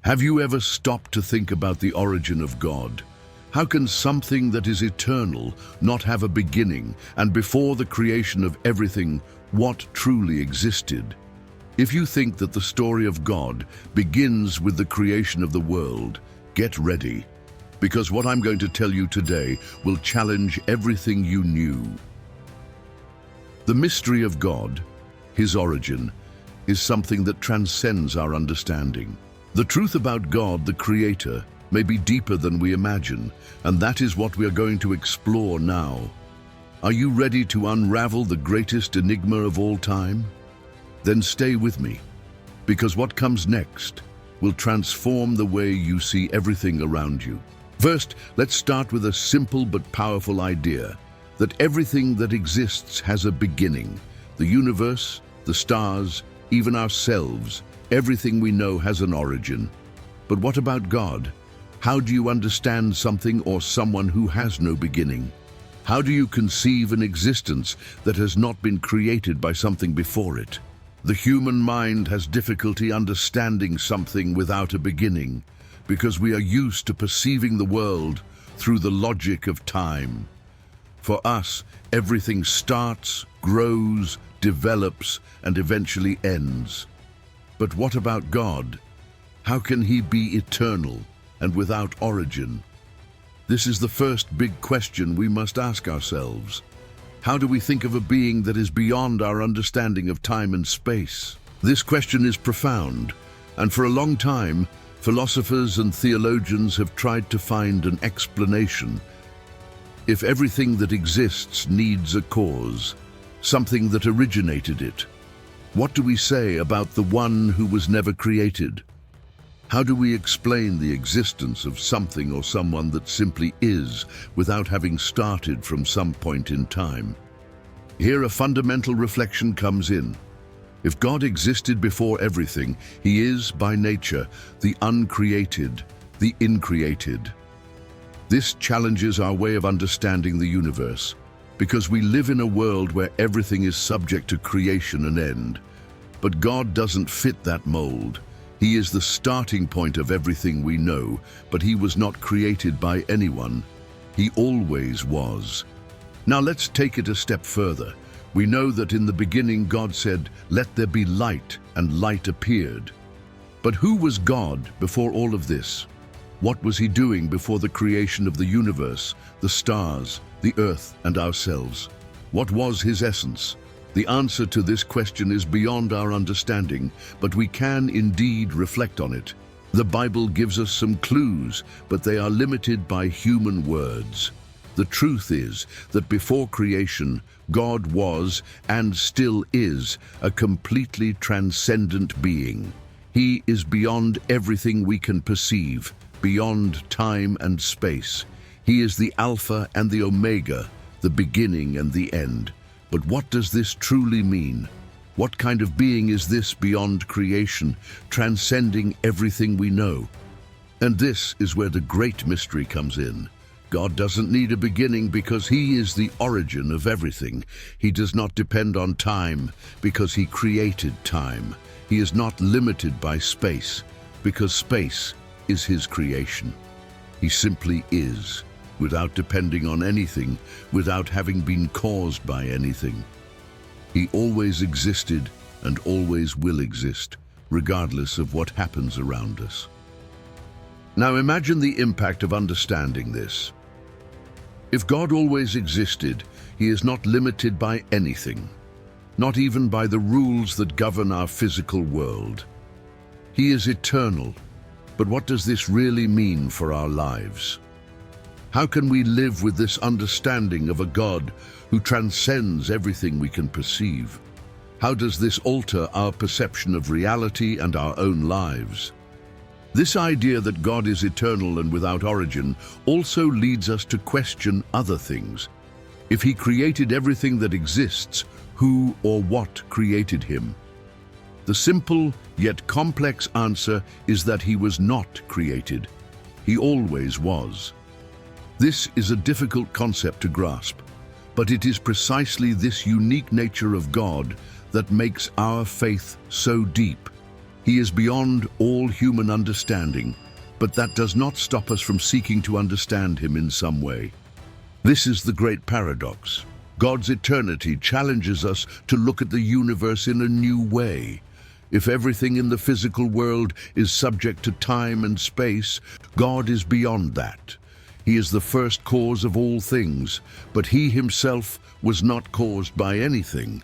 Have you ever stopped to think about the origin of God? How can something that is eternal not have a beginning, and before the creation of everything, what truly existed? If you think that the story of God begins with the creation of the world, get ready, because what I'm going to tell you today will challenge everything you knew. The mystery of God, His origin, is something that transcends our understanding. The truth about God, the Creator, may be deeper than we imagine, and that is what we are going to explore now. Are you ready to unravel the greatest enigma of all time? Then stay with me, because what comes next will transform the way you see everything around you. First, let's start with a simple but powerful idea, that everything that exists has a beginning. The universe, the stars, even ourselves, everything we know has an origin. But what about God? How do you understand something or someone who has no beginning? How do you conceive an existence that has not been created by something before it? The human mind has difficulty understanding something without a beginning, because we are used to perceiving the world through the logic of time. For us, everything starts, grows, develops, and eventually ends. But what about God? How can He be eternal and without origin? This is the first big question we must ask ourselves. How do we think of a being that is beyond our understanding of time and space? This question is profound, and for a long time, philosophers and theologians have tried to find an explanation. If everything that exists needs a cause, something that originated it, what do we say about the one who was never created? How do we explain the existence of something or someone that simply is without having started from some point in time? Here a fundamental reflection comes in. If God existed before everything, He is, by nature, the uncreated, the increated. This challenges our way of understanding the universe, because we live in a world where everything is subject to creation and end. But God doesn't fit that mold. He is the starting point of everything we know, but He was not created by anyone. He always was. Now let's take it a step further. We know that in the beginning God said, "Let there be light," and light appeared. But who was God before all of this? What was He doing before the creation of the universe, the stars, the earth, and ourselves? What was His essence? The answer to this question is beyond our understanding, but we can indeed reflect on it. The Bible gives us some clues, but they are limited by human words. The truth is that before creation, God was, and still is, a completely transcendent being. He is beyond everything we can perceive, beyond time and space. He is the Alpha and the Omega, the beginning and the end. But what does this truly mean? What kind of being is this beyond creation, transcending everything we know? And this is where the great mystery comes in. God doesn't need a beginning because He is the origin of everything. He does not depend on time because He created time. He is not limited by space because space is His creation. He simply is, without depending on anything, without having been caused by anything. He always existed and always will exist, regardless of what happens around us. Now imagine the impact of understanding this. If God always existed, He is not limited by anything, not even by the rules that govern our physical world. He is eternal, but what does this really mean for our lives? How can we live with this understanding of a God who transcends everything we can perceive? How does this alter our perception of reality and our own lives? This idea that God is eternal and without origin also leads us to question other things. If He created everything that exists, who or what created Him? The simple yet complex answer is that He was not created. He always was. This is a difficult concept to grasp, but it is precisely this unique nature of God that makes our faith so deep. He is beyond all human understanding, but that does not stop us from seeking to understand him in some way. This is the great paradox. God's eternity challenges us to look at the universe in a new way. If everything in the physical world is subject to time and space, God is beyond that. He is the first cause of all things, but he himself was not caused by anything.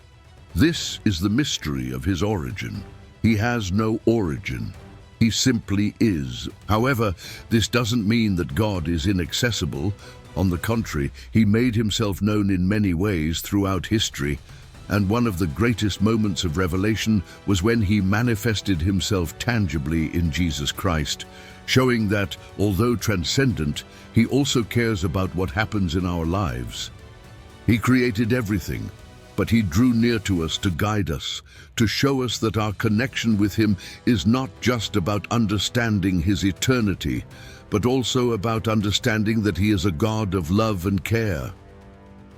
This is the mystery of his origin. He has no origin. He simply is. However, this doesn't mean that God is inaccessible. On the contrary, he made himself known in many ways throughout history, and one of the greatest moments of revelation was when he manifested himself tangibly in Jesus Christ, showing that, although transcendent, he also cares about what happens in our lives. He created everything, but he drew near to us to guide us, to show us that our connection with him is not just about understanding his eternity, but also about understanding that he is a God of love and care.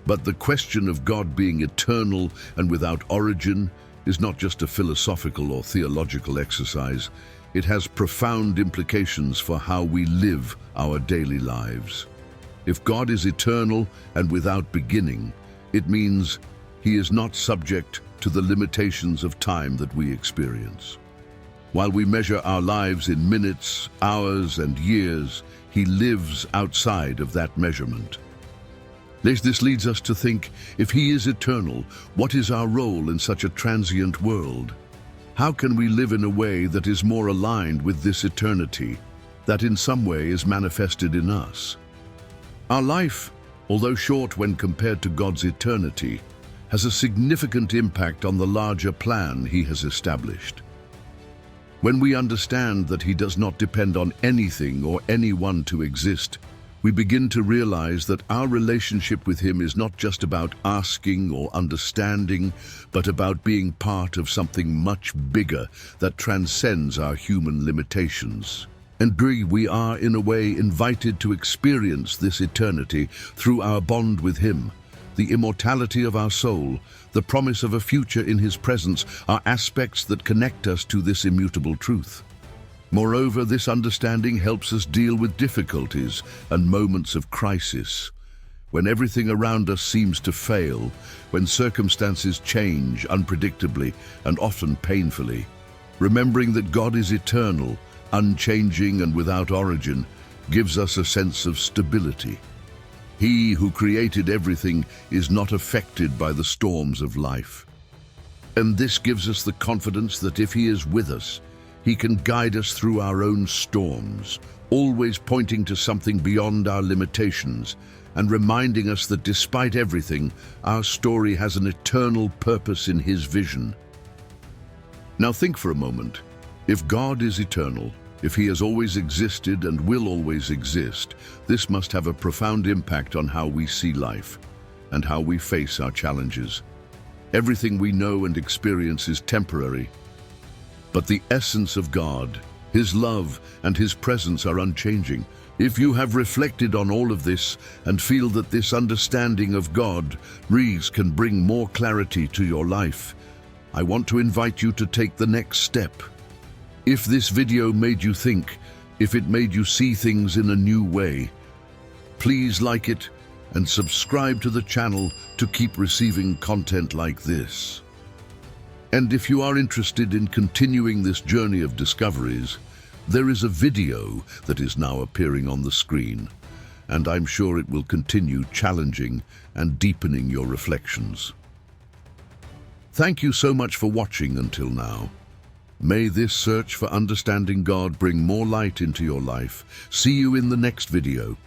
But the question of God being eternal and without origin is not just a philosophical or theological exercise. It has profound implications for how we live our daily lives. If God is eternal and without beginning, it means he is not subject to the limitations of time that we experience. While we measure our lives in minutes, hours, and years, he lives outside of that measurement. This leads us to think, if he is eternal, what is our role in such a transient world? How can we live in a way that is more aligned with this eternity, that in some way is manifested in us? Our life, although short when compared to God's eternity, has a significant impact on the larger plan he has established. When we understand that he does not depend on anything or anyone to exist, we begin to realize that our relationship with him is not just about asking or understanding, but about being part of something much bigger that transcends our human limitations. And we are, in a way, invited to experience this eternity through our bond with him. The immortality of our soul, the promise of a future in his presence, are aspects that connect us to this immutable truth. Moreover, this understanding helps us deal with difficulties and moments of crisis. When everything around us seems to fail, when circumstances change unpredictably and often painfully, remembering that God is eternal, unchanging, and without origin, gives us a sense of stability. He who created everything is not affected by the storms of life. And this gives us the confidence that if he is with us, he can guide us through our own storms, always pointing to something beyond our limitations and reminding us that despite everything, our story has an eternal purpose in his vision. Now think for a moment. If God is eternal, if he has always existed and will always exist, this must have a profound impact on how we see life and how we face our challenges. Everything we know and experience is temporary, but the essence of God, his love, and his presence are unchanging. If you have reflected on all of this and feel that this understanding of God can bring more clarity to your life, I want to invite you to take the next step. If this video made you think, if it made you see things in a new way, please like it and subscribe to the channel to keep receiving content like this. And if you are interested in continuing this journey of discoveries, there is a video that is now appearing on the screen, and I'm sure it will continue challenging and deepening your reflections. Thank you so much for watching until now. May this search for understanding God bring more light into your life. See you in the next video.